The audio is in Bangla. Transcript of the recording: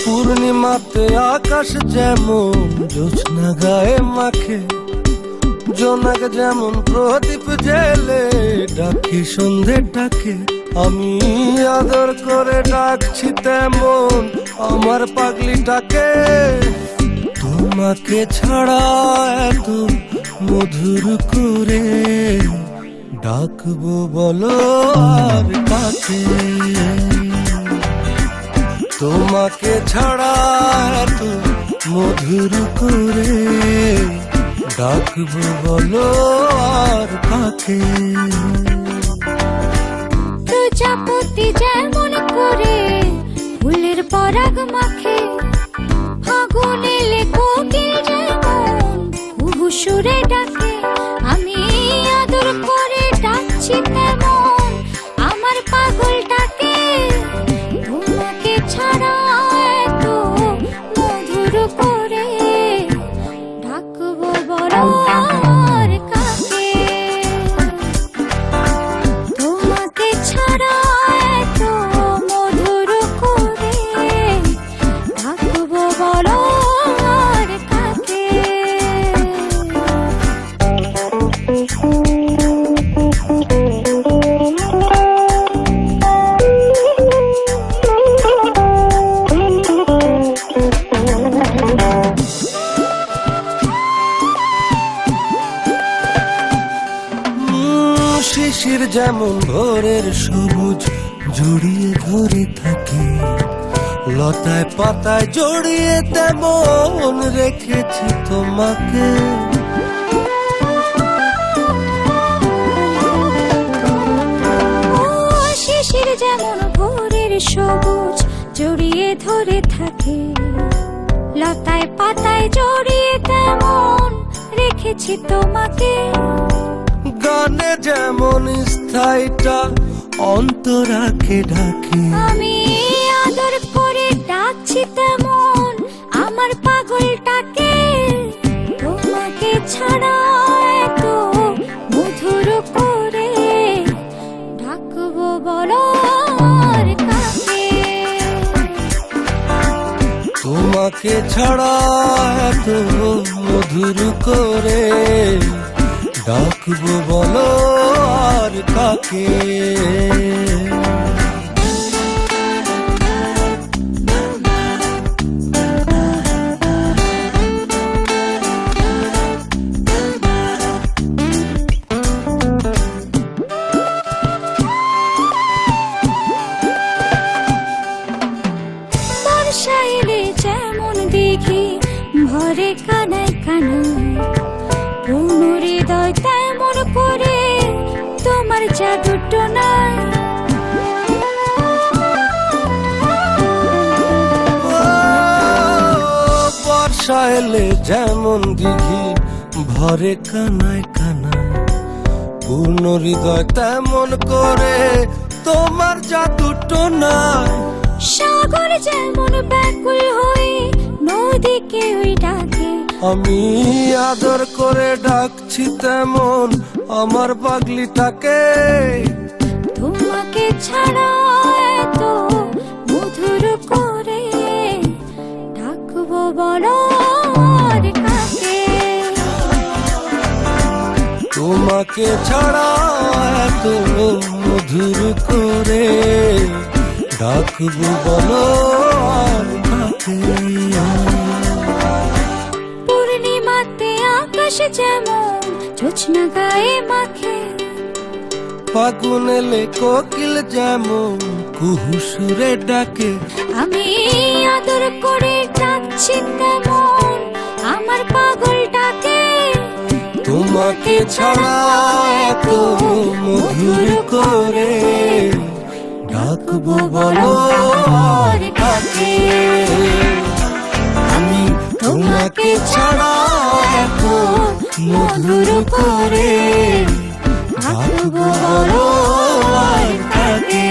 পূর্ণিমাতে আকাশ যেমন জ্যোৎস্না গায়ে মাখে, জোনাক যেমন প্রদীপ জেলে ডাকি সন্ধে ডাকে, আমি আদর করে ডাকছি তেমন আমার পাগলিটাকে। তোমাকে ছাড়া এত মধুর করে ডাকবো বলো আর কাকে। তোমাকে ছাড়া এত মধুর করে ডাকবো বলো আর কাকে। প্রজাপতি যেমন করে ফুলের পরাগ মাখে, ফাগুন এলে কোকিল যেমন কুহু সুরে ডাকে, আমি আদর করে ডাকছি তেমন আমার পাগলটাকে। তোমাকে ছাড়া এত মধুর করে ডাকবো বলো আর কাকে। তোমাকে ছাড়া এত মধুর করে ডাকবো বলো আর কাকে। শিশির যেমন ভোরের সবুজ জড়িয়ে ধরে থাকে, লতায় পাতায় জড়িয়ে তেমন রেখেছি তোমাকে। শিশির যেমন ভোরের সবুজ জড়িয়ে ধরে থাকে, লতায় পাতায় জড়িয়ে তেমন রেখেছি তোমাকে। গানে যেমন স্থায়ীটা অন্তরাকে ডাকে, আমি আদর করে ডাকছি তেমন আমার পাগলটাকে। তোমাকে ছাড়া এত মধুর করে ডাকবো বলো আর কাকে। তোমাকে ছাড়া এত মধুর করে ডাকবো বলো আর কাকে। বর্ষা এলে যেমন দেখি ভরে কানায় কানায়, হৃদয় তেমন করে তোমার জাদু টোনায়। বর্ষা এলে যেমন দিঘি ভরে কানায় কানায়, পূর্ণ হৃদয় তেমন করে তোমার জাদু টোনায়। সাগর যেমন ব্যাকুল হয়ে নদীকে ওই ডাকে, আমি আদর করে ডাকছি তেমন আমার পাগলিটাকে। তোমাকে ছাড়া এত মধুর করে ডাকবো বলো আর কাকে। তোমাকে ছাড়া এত মধুর করে ডাকবো বলো আর কাকে। পূর্ণিমাতে আকাশ যেমন জ্যোৎস্না গায়ে মাখে, ফাগুন এলে কোকিল যেমন কুহু সুরে ডাকে, আমি আদর করে ডাকছি তেমন আমার পাগলটাকে। তোমাকে ছাড়া এত মধুর করে ডাকবো বলো আর কাকে। আমি তোমাকে ছাড়া এত মধুর করে ডাকবো বলো আর কাকে।